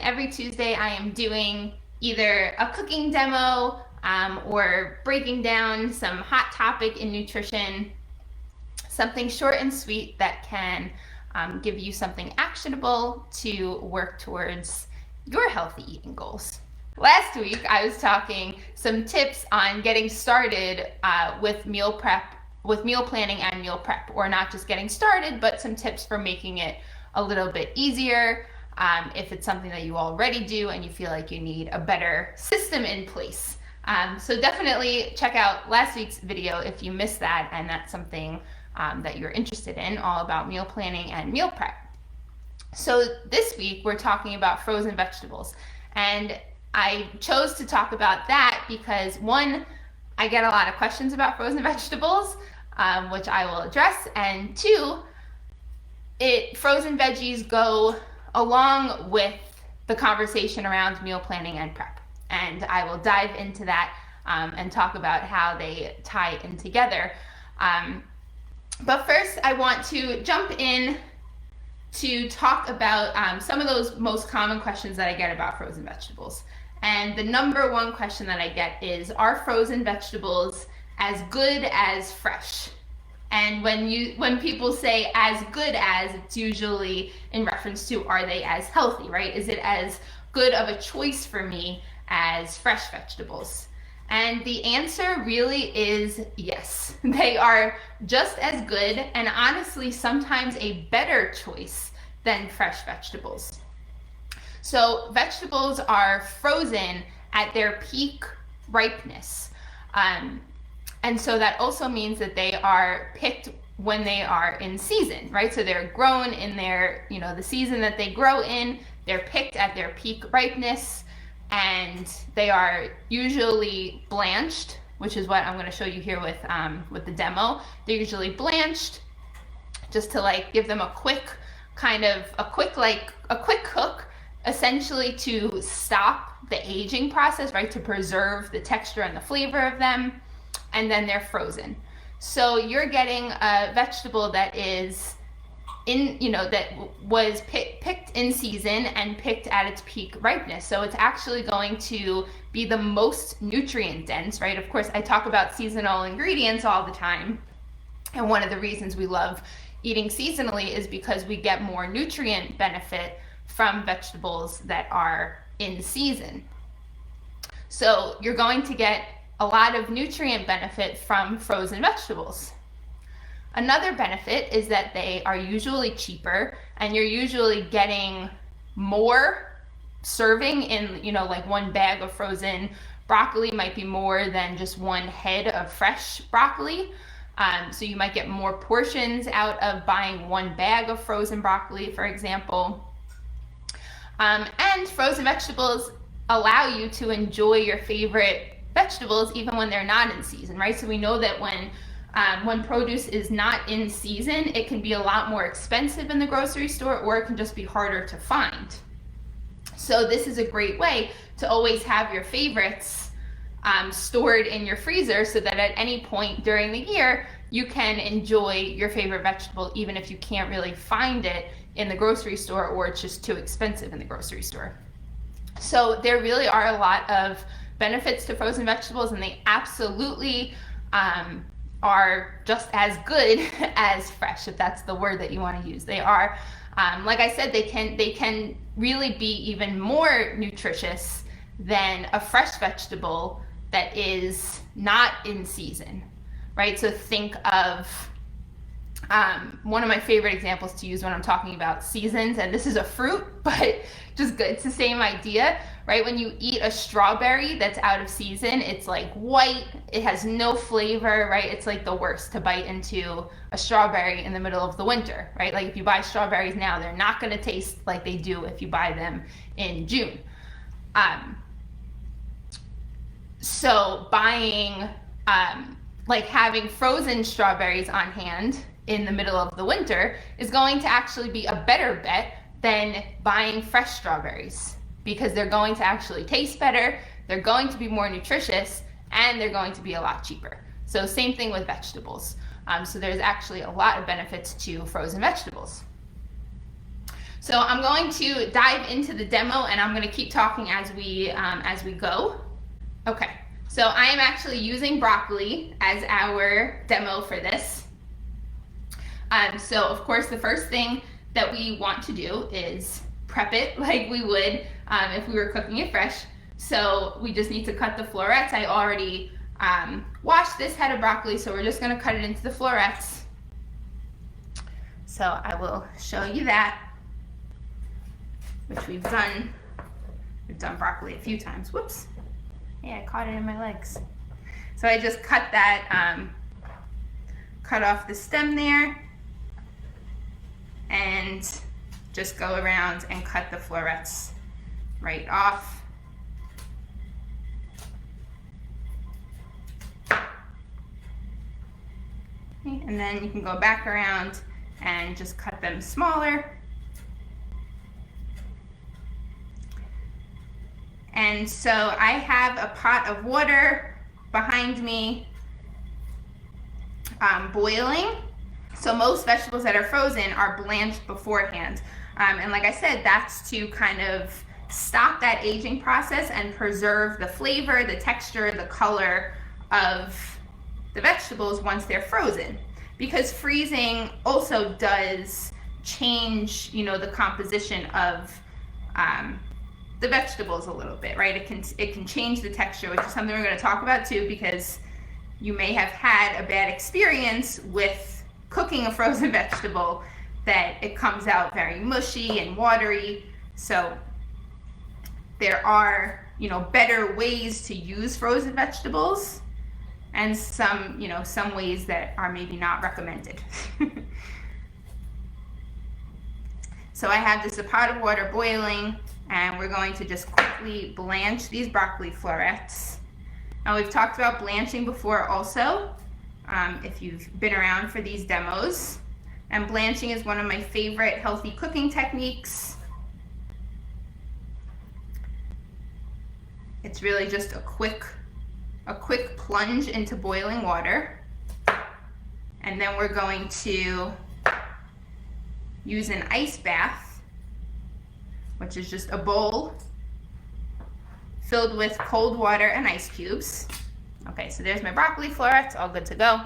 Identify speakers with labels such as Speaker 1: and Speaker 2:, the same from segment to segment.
Speaker 1: Every Tuesday I am doing either a cooking demo or breaking down some hot topic in nutrition, something short and sweet that can give you something actionable to work towards your healthy eating goals. Last week I was talking some tips on getting started with meal planning and meal prep, or not just getting started, but some tips for making it a little bit easier if it's something that you already do and you feel like you need a better system in place. So definitely check out last week's video if you missed that and that's something that you're interested in, all about meal planning and meal prep. So this week we're talking about frozen vegetables, and I chose to talk about that because, one, I get a lot of questions about frozen vegetables, which I will address, and two, frozen veggies go along with the conversation around meal planning and prep, and I will dive into that and talk about how they tie in together. But first I want to jump in to talk about some of those most common questions that I get about frozen vegetables. And the number one question that I get is, are frozen vegetables as good as fresh? And when people say as good as, it's usually in reference to, are they as healthy, right? Is it as good of a choice for me as fresh vegetables? And the answer really is yes. They are just as good, and honestly sometimes a better choice than fresh vegetables. So vegetables are frozen at their peak ripeness. And so that also means that they are picked when they are in season, right? So they're grown in their, the season that they grow in, they're picked at their peak ripeness, and they are usually blanched, which is what I'm going to show you here with the demo. They're usually blanched just to give them a quick cook, essentially to stop the aging process, right? To preserve the texture and the flavor of them, and then they're frozen. So you're getting a vegetable that is that was picked in season and picked at its peak ripeness. So it's actually going to be the most nutrient dense, right? Of course, I talk about seasonal ingredients all the time. And one of the reasons we love eating seasonally is because we get more nutrient benefit from vegetables that are in season. So you're going to get a lot of nutrient benefit from frozen vegetables. Another benefit is that they are usually cheaper, and you're usually getting more serving in, one bag of frozen broccoli might be more than just one head of fresh broccoli. So you might get more portions out of buying one bag of frozen broccoli, for example. And frozen vegetables allow you to enjoy your favorite vegetables even when they're not in season, right? So we know that when produce is not in season, it can be a lot more expensive in the grocery store, or it can just be harder to find. So this is a great way to always have your favorites stored in your freezer, so that at any point during the year you can enjoy your favorite vegetable even if you can't really find it in the grocery store, or it's just too expensive in the grocery store. So there really are a lot of benefits to frozen vegetables, and they absolutely are just as good as fresh, if that's the word that you want to use. They are, like I said, they can really be even more nutritious than a fresh vegetable that is not in season, right? So think of one of my favorite examples to use when I'm talking about seasons, and this is a fruit, but just good. It's the same idea, right? When you eat a strawberry that's out of season, it's like white, it has no flavor, right? It's like the worst to bite into a strawberry in the middle of the winter, right? Like if you buy strawberries now, they're not going to taste like they do if you buy them in June. So buying, having frozen strawberries on hand in the middle of the winter is going to actually be a better bet than buying fresh strawberries, because they're going to actually taste better, they're going to be more nutritious, and they're going to be a lot cheaper. So same thing with vegetables. So there's actually a lot of benefits to frozen vegetables. So I'm going to dive into the demo, and I'm going to keep talking as we go. Okay, so I am actually using broccoli as our demo for this. So of course the first thing that we want to do is prep it like we would if we were cooking it fresh. So we just need to cut the florets. I already washed this head of broccoli, so we're just going to cut it into the florets. So I will show you that, which we've done. We've done broccoli a few times. Whoops. Yeah, I caught it in my legs. So I just cut that, cut off the stem there, and just go around and cut the florets right off. Okay, and then you can go back around and just cut them smaller. And so I have a pot of water behind me boiling. So most vegetables that are frozen are blanched beforehand. And like I said, that's to kind of stop that aging process and preserve the flavor, the texture, the color of the vegetables once they're frozen. Because freezing also does change, you know, the composition of the vegetables a little bit, right? It can change the texture, which is something we're going to talk about too, because you may have had a bad experience with cooking a frozen vegetable, that it comes out very mushy and watery. So there are, you know, better ways to use frozen vegetables, and some, you know, some ways that are maybe not recommended. So I have this pot of water boiling, and we're going to just quickly blanch these broccoli florets. Now we've talked about blanching before also, if you've been around for these demos. And blanching is one of my favorite healthy cooking techniques. It's really just a quick plunge into boiling water. And then we're going to use an ice bath, which is just a bowl filled with cold water and ice cubes. Okay, so there's my broccoli florets, all good to go.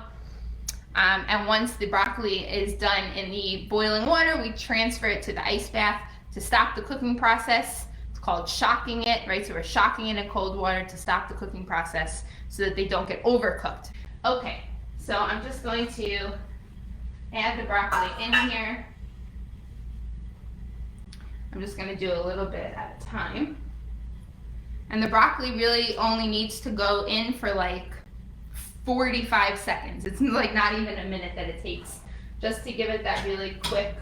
Speaker 1: And once the broccoli is done in the boiling water, we transfer it to the ice bath to stop the cooking process. It's called shocking it, right? So we're shocking it in cold water to stop the cooking process so that they don't get overcooked. Okay, so I'm just going to add the broccoli in here. I'm just going to do a little bit at a time. And the broccoli really only needs to go in for like 45 seconds. It's like not even a minute that it takes, just to give it that really quick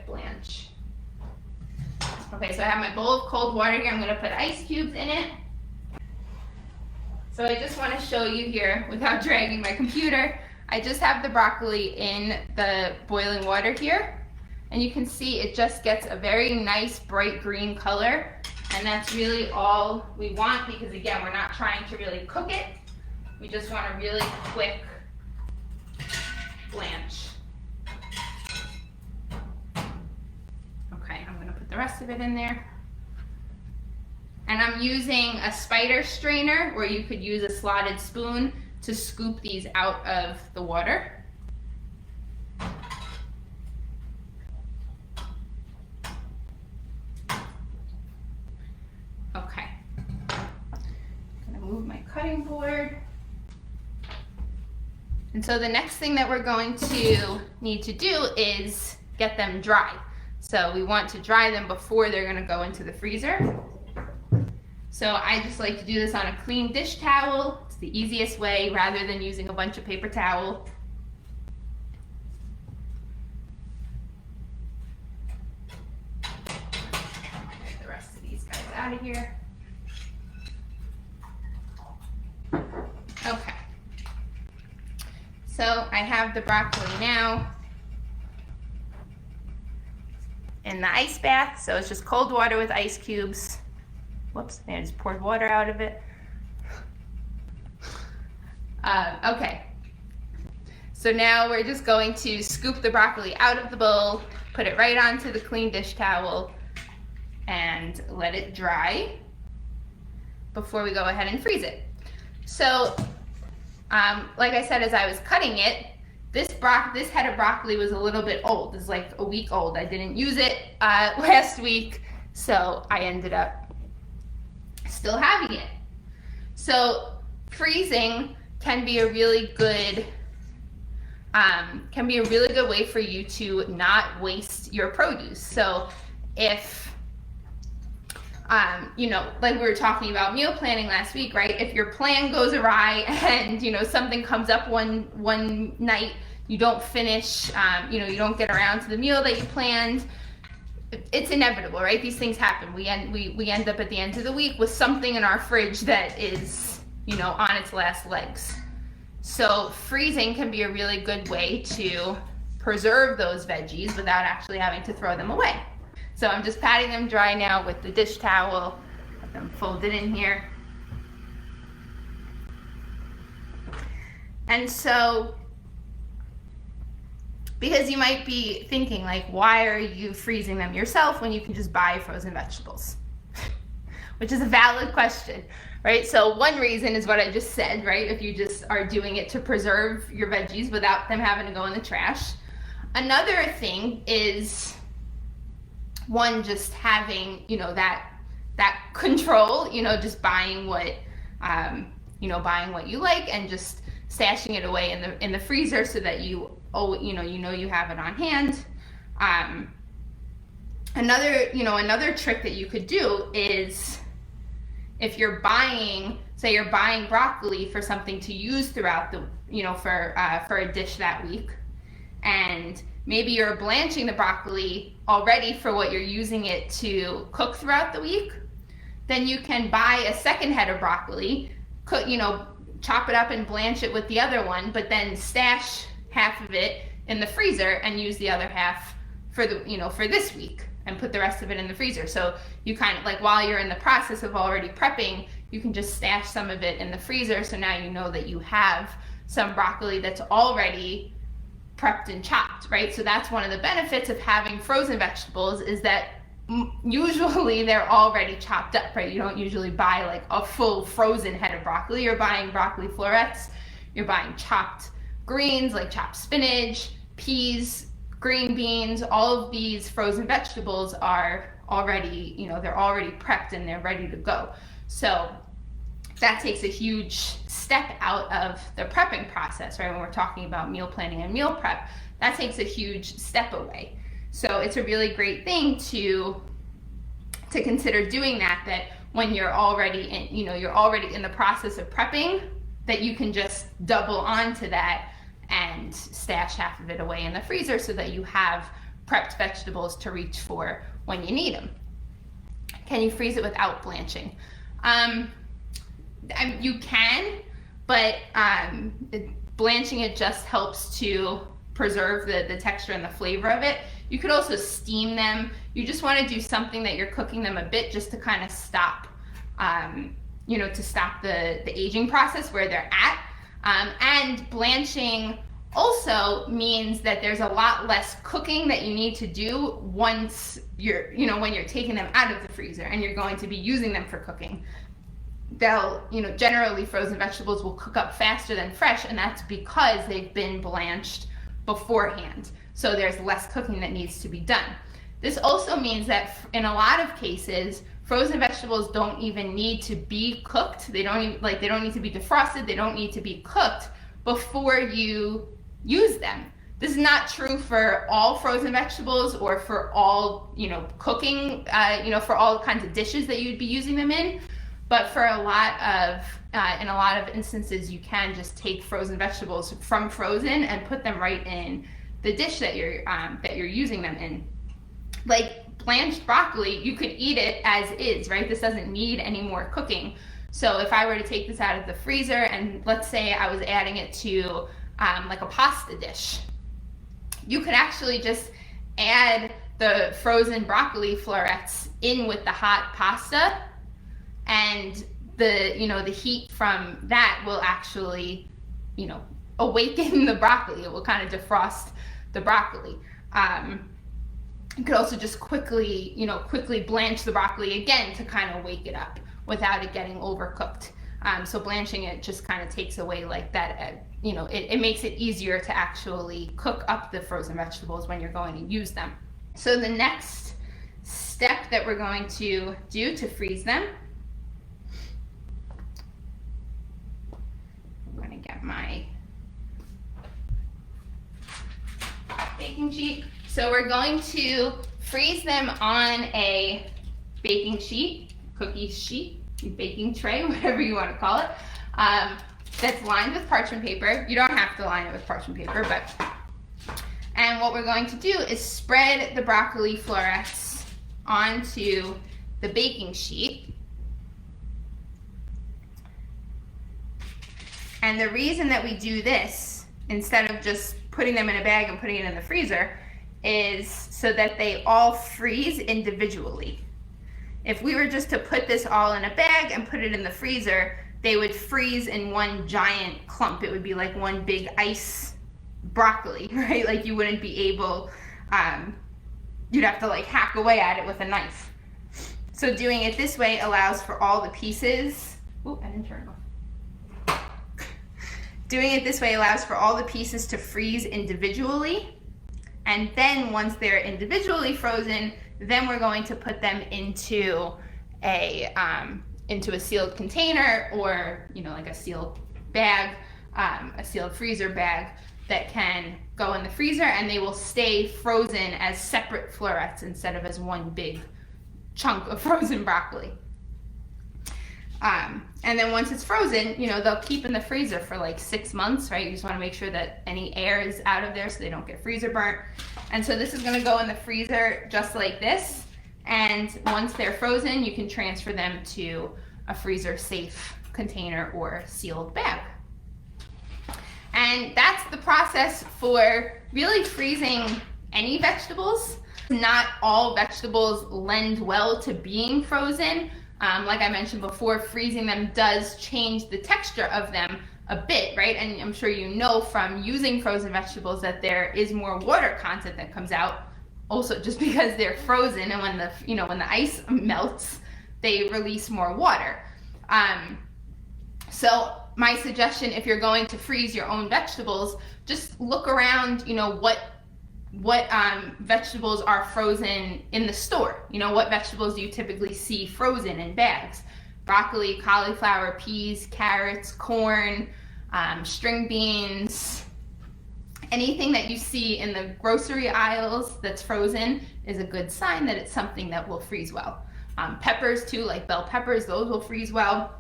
Speaker 1: blanch. Okay, so I have my bowl of cold water here. I'm going to put ice cubes in it. So I just want to show you here, without dragging my computer, I just have the broccoli in the boiling water here. And you can see it just gets a very nice bright green color. And that's really all we want, because again, we're not trying to really cook it. We just want a really quick blanch. Okay, I'm gonna put the rest of it in there. And I'm using a spider strainer, or you could use a slotted spoon to scoop these out of the water. Okay, I'm gonna move my cutting board. And so the next thing that we're going to need to do is get them dry. So we want to dry them before they're gonna go into the freezer. So I just like to do this on a clean dish towel. It's the easiest way, rather than using a bunch of paper towel. Get the rest of these guys out of here. Okay. So I have the broccoli now in the ice bath. So it's just cold water with ice cubes. Whoops, I just poured water out of it. Okay. So now we're just going to scoop the broccoli out of the bowl, put it right onto the clean dish towel, and let it dry before we go ahead and freeze it. So, like I said, as I was cutting it, this head of broccoli was a little bit old. It's like a week old. I didn't use it last week, so I ended up still having it. So freezing can be a really good way for you to not waste your produce. So if like we were talking about meal planning last week, right? If your plan goes awry and, something comes up one night, you don't finish, you don't get around to the meal that you planned, it's inevitable, right? These things happen. We end up at the end of the week with something in our fridge that is, on its last legs. So freezing can be a really good way to preserve those veggies without actually having to throw them away. So I'm just patting them dry now with the dish towel, let them folded in here. And so, because you might be thinking like, why are you freezing them yourself when you can just buy frozen vegetables? Which is a valid question, right? So one reason is what I just said, right? If you just are doing it to preserve your veggies without them having to go in the trash. Another thing is, one, just having, that control, just buying what, buying what you like and just stashing it away in the freezer so that you have it on hand. Another trick that you could do is, if you're buying broccoli for something to use throughout the, for a dish that week, and maybe you're blanching the broccoli already for what you're using it to cook throughout the week, then you can buy a second head of broccoli, chop it up and blanch it with the other one, but then stash half of it in the freezer and use the other half for for this week, and put the rest of it in the freezer. So you kind of, like, while you're in the process of already prepping, you can just stash some of it in the freezer, so now you know that you have some broccoli that's already prepped and chopped, right? So that's one of the benefits of having frozen vegetables, is that usually they're already chopped up, right? You don't usually buy like a full frozen head of broccoli. You're buying broccoli florets, you're buying chopped greens like chopped spinach, peas, green beans. All of these frozen vegetables are already, they're already prepped and they're ready to go. So that takes a huge step out of the prepping process, right? When we're talking about meal planning and meal prep, that takes a huge step away. So it's a really great thing to consider doing that when you're already in the process of prepping, that you can just double onto that and stash half of it away in the freezer so that you have prepped vegetables to reach for when you need them. Can you freeze it without blanching? You can, but blanching it just helps to preserve the texture and the flavor of it. You could also steam them. You just want to do something that you're cooking them a bit, just to kind of stop, to stop the aging process where they're at. And blanching also means that there's a lot less cooking that you need to do once you're, when you're taking them out of the freezer and you're going to be using them for cooking. They'll, generally frozen vegetables will cook up faster than fresh, and that's because they've been blanched beforehand. So there's less cooking that needs to be done. This also means that in a lot of cases, frozen vegetables don't even need to be cooked. They don't need to be defrosted. They don't need to be cooked before you use them. This is not true for all frozen vegetables or for all, cooking, for all kinds of dishes that you'd be using them in. But for in a lot of instances, you can just take frozen vegetables from frozen and put them right in the dish that you're using them in. Like blanched broccoli, you could eat it as is, right? This doesn't need any more cooking. So if I were to take this out of the freezer and let's say I was adding it to like a pasta dish, you could actually just add the frozen broccoli florets in with the hot pasta, and the heat from that will actually awaken the broccoli. It will kind of defrost the broccoli. You could also just quickly blanch the broccoli again to kind of wake it up without it getting overcooked. So blanching it just kind of takes away like that, it makes it easier to actually cook up the frozen vegetables when you're going to use them. So the next step that we're going to do to freeze them, I'm going to get my baking sheet. So we're going to freeze them on a baking sheet, cookie sheet, baking tray, whatever you want to call it, that's lined with parchment paper. You don't have to line it with parchment paper, and what we're going to do is spread the broccoli florets onto the baking sheet. And the reason that we do this, instead of just putting them in a bag and putting it in the freezer, is so that they all freeze individually. If we were just to put this all in a bag and put it in the freezer, they would freeze in one giant clump. It would be like one big ice broccoli, right? Like you wouldn't be able, you'd have to like hack away at it with a knife. So doing it this way allows for all the pieces, I didn't turn it off. Doing it this way allows for all the pieces to freeze individually. And then once they're individually frozen, then we're going to put them into a sealed container, or like a sealed bag, a sealed freezer bag that can go in the freezer, and they will stay frozen as separate florets instead of as one big chunk of frozen broccoli. And then once it's frozen, they'll keep in the freezer for like 6 months, right? You just want to make sure that any air is out of there so they don't get freezer burnt. And so this is going to go in the freezer just like this. And once they're frozen, you can transfer them to a freezer safe container or sealed bag. And that's the process for really freezing any vegetables. Not all vegetables lend well to being frozen. Like I mentioned before, freezing them does change the texture of them a bit, right? And I'm sure you know from using frozen vegetables that there is more water content that comes out, also just because they're frozen, and when the ice melts, they release more water. So my suggestion, if you're going to freeze your own vegetables, just look around, what vegetables are frozen in the store. What vegetables do you typically see frozen in bags? Broccoli, cauliflower, peas, carrots, corn, string beans. Anything that you see in the grocery aisles that's frozen is a good sign that it's something that will freeze well. Peppers too, like bell peppers, those will freeze well.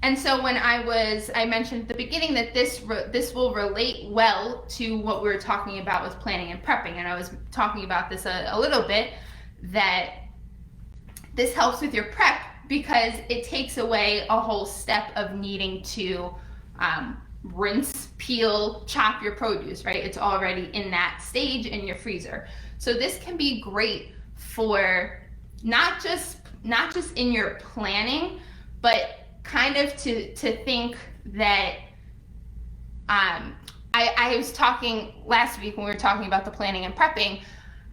Speaker 1: And so when I mentioned at the beginning that this will relate well to what we were talking about with planning and prepping, and I was talking about this a little bit, that this helps with your prep because it takes away a whole step of needing to rinse, peel, chop your produce, right? It's already in that stage in your freezer. So this can be great for not just in your planning, but kind of to think that I was talking last week when we were talking about the planning and prepping,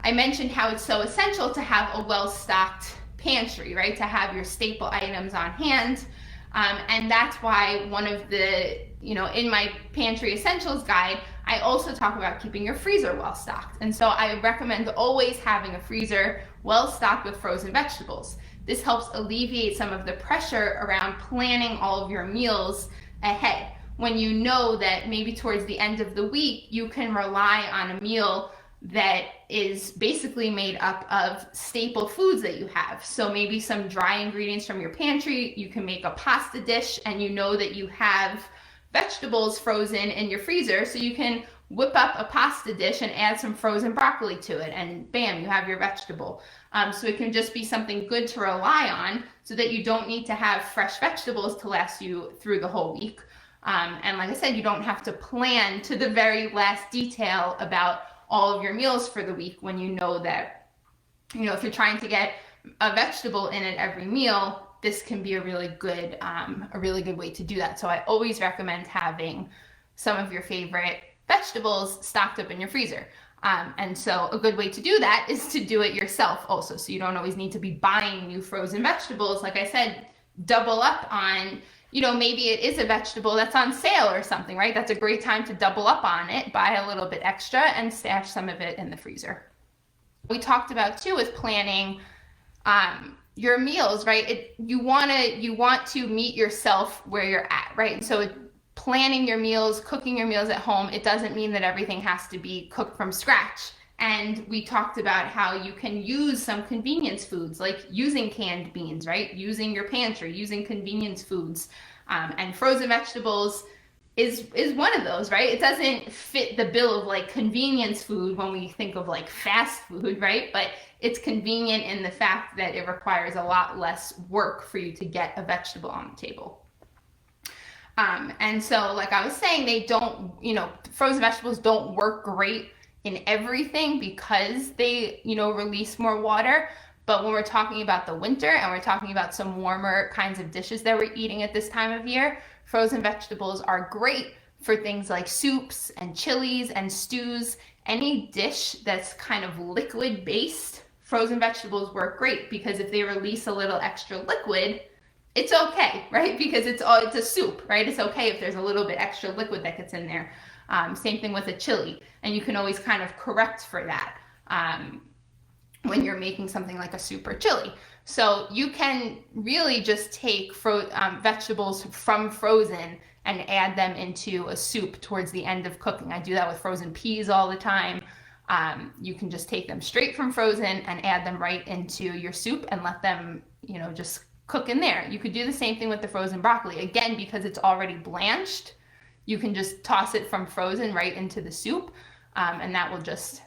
Speaker 1: I mentioned how it's so essential to have a well-stocked pantry, right? To have your staple items on hand. And that's why one of the, in my Pantry Essentials guide, I also talk about keeping your freezer well-stocked. And so I recommend always having a freezer well-stocked with frozen vegetables. This helps alleviate some of the pressure around planning all of your meals ahead. When you know that maybe towards the end of the week, you can rely on a meal that is basically made up of staple foods that you have. So maybe some dry ingredients from your pantry, you can make a pasta dish, and you know that you have vegetables frozen in your freezer, so you can whip up a pasta dish and add some frozen broccoli to it, and bam, you have your vegetable. So it can just be something good to rely on so that you don't need to have fresh vegetables to last you through the whole week. And like I said, you don't have to plan to the very last detail about all of your meals for the week when you know that, if you're trying to get a vegetable in at every meal, this can be a really good way to do that. So I always recommend having some of your favorite vegetables stocked up in your freezer. And so a good way to do that is to do it yourself also. So you don't always need to be buying new frozen vegetables. Like I said, double up on, maybe it is a vegetable that's on sale or something, right? That's a great time to double up on it, buy a little bit extra and stash some of it in the freezer. We talked about too with planning your meals, right? You want to meet yourself where you're at, right? And so planning your meals, cooking your meals at home, it doesn't mean that everything has to be cooked from scratch. And we talked about how you can use some convenience foods, like using canned beans, right? Using your pantry, using convenience foods. And frozen vegetables is one of those, right? It doesn't fit the bill of like convenience food when we think of like fast food, right? But it's convenient in the fact that it requires a lot less work for you to get a vegetable on the table. And so, like I was saying, they don't, frozen vegetables don't work great in everything because they, release more water. But when we're talking about the winter and we're talking about some warmer kinds of dishes that we're eating at this time of year, frozen vegetables are great for things like soups and chilies and stews. Any dish that's kind of liquid based, frozen vegetables work great because if they release a little extra liquid, it's okay, right? Because it's a soup, right? It's okay if there's a little bit extra liquid that gets in there. Same thing with a chili, and you can always kind of correct for that when you're making something like a soup or chili. So you can really just take vegetables from frozen and add them into a soup towards the end of cooking. I do that with frozen peas all the time. You can just take them straight from frozen and add them right into your soup and let them, just cook in there. You could do the same thing with the frozen broccoli. Again, because it's already blanched, you can just toss it from frozen right into the soup, and that will just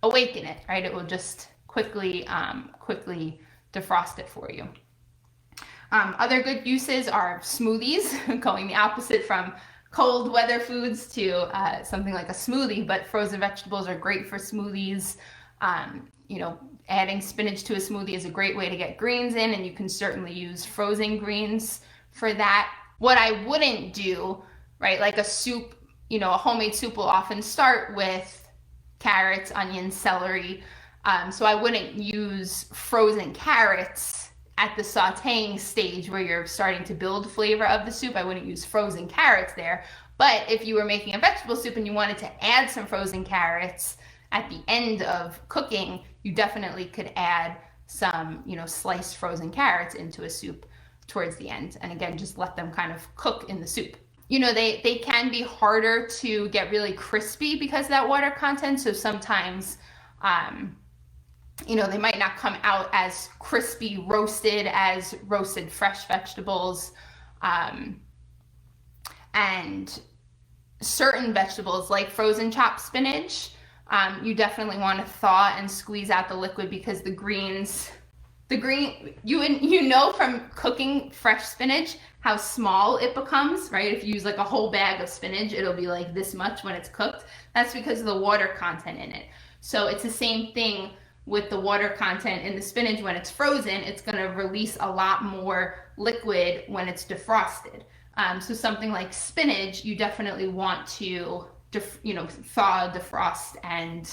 Speaker 1: awaken it, right? It will just quickly defrost it for you. Other good uses are smoothies, going the opposite from cold weather foods to something like a smoothie, but frozen vegetables are great for smoothies. Adding spinach to a smoothie is a great way to get greens in, and you can certainly use frozen greens for that. What I wouldn't do, right, like a soup, a homemade soup will often start with carrots, onions, celery. So I wouldn't use frozen carrots at the sauteing stage where you're starting to build flavor of the soup. I wouldn't use frozen carrots there. But if you were making a vegetable soup and you wanted to add some frozen carrots at the end of cooking, you definitely could add some, sliced frozen carrots into a soup towards the end. And again, just let them kind of cook in the soup. They can be harder to get really crispy because of that water content. So sometimes, they might not come out as crispy roasted as roasted fresh vegetables. And certain vegetables like frozen chopped spinach, you definitely want to thaw and squeeze out the liquid because the green, from cooking fresh spinach how small it becomes, right? If you use like a whole bag of spinach, it'll be like this much when it's cooked. That's because of the water content in it. So it's the same thing with the water content in the spinach. When it's frozen, it's going to release a lot more liquid when it's defrosted. So something like spinach, you definitely want to thaw, defrost, and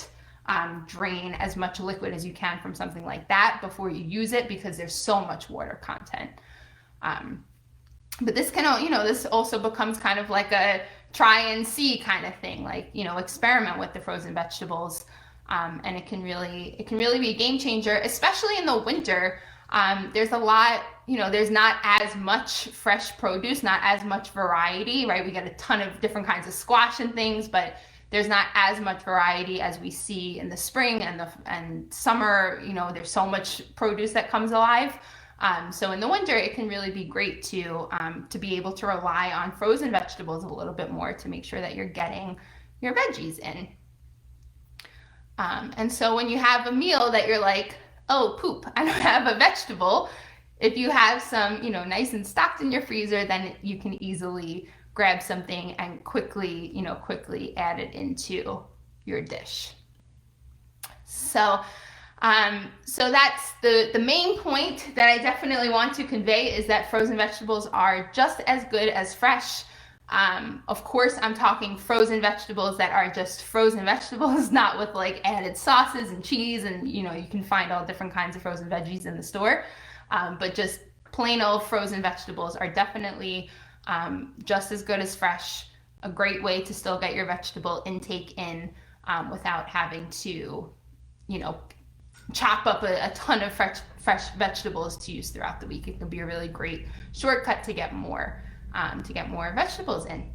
Speaker 1: drain as much liquid as you can from something like that before you use it because there's so much water content. But this this also becomes kind of like a try and see kind of thing, like, experiment with the frozen vegetables. And it can really be a game changer, especially in the winter. There's a lot, there's not as much fresh produce, not as much variety, right? We get a ton of different kinds of squash and things, but there's not as much variety as we see in the spring and summer. There's so much produce that comes alive. So in the winter, it can really be great to be able to rely on frozen vegetables a little bit more to make sure that you're getting your veggies in. And so when you have a meal that you're like, oh, poop, I don't have a vegetable, if you have some, nice and stocked in your freezer, then you can easily grab something and quickly add it into your dish. So So that's the main point that I definitely want to convey, is that frozen vegetables are just as good as fresh. Of course, I'm talking frozen vegetables that are just frozen vegetables, not with like added sauces and cheese, and you can find all different kinds of frozen veggies in the store. But just plain old frozen vegetables are definitely just as good as fresh. A great way to still get your vegetable intake in without having to, chop up a ton of fresh vegetables to use throughout the week. It can be a really great shortcut to get more vegetables in.